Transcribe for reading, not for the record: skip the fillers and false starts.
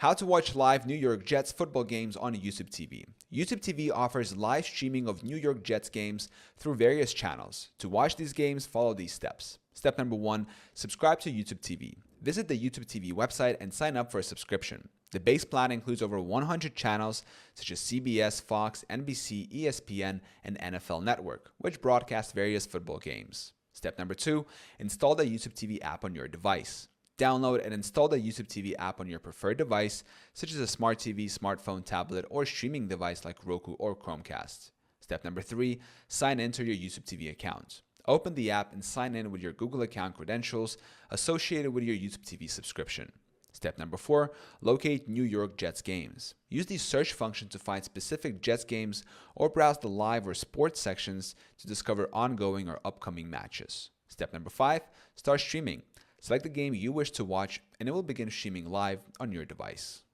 How to watch live New York Jets football games on YouTube TV. YouTube TV offers live streaming of New York Jets games through various channels. To watch these games, follow these steps. Step number 1, subscribe to YouTube TV. Visit the YouTube TV website and sign up for a subscription. The base plan includes over 100 channels such as CBS, Fox, NBC, ESPN, and NFL Network, which broadcast various football games. Step number 2, install the YouTube TV app on your device. Download and install the YouTube TV app on your preferred device, such as a smart TV, smartphone, tablet, or streaming device like Roku or Chromecast. Step number 3, sign in to your YouTube TV account. Open the app and sign in with your Google account credentials associated with your YouTube TV subscription. Step number 4, locate New York Jets games. Use the search function to find specific Jets games or browse the live or sports sections to discover ongoing or upcoming matches. Step number 5, start streaming. Select the game you wish to watch and it will begin streaming live on your device.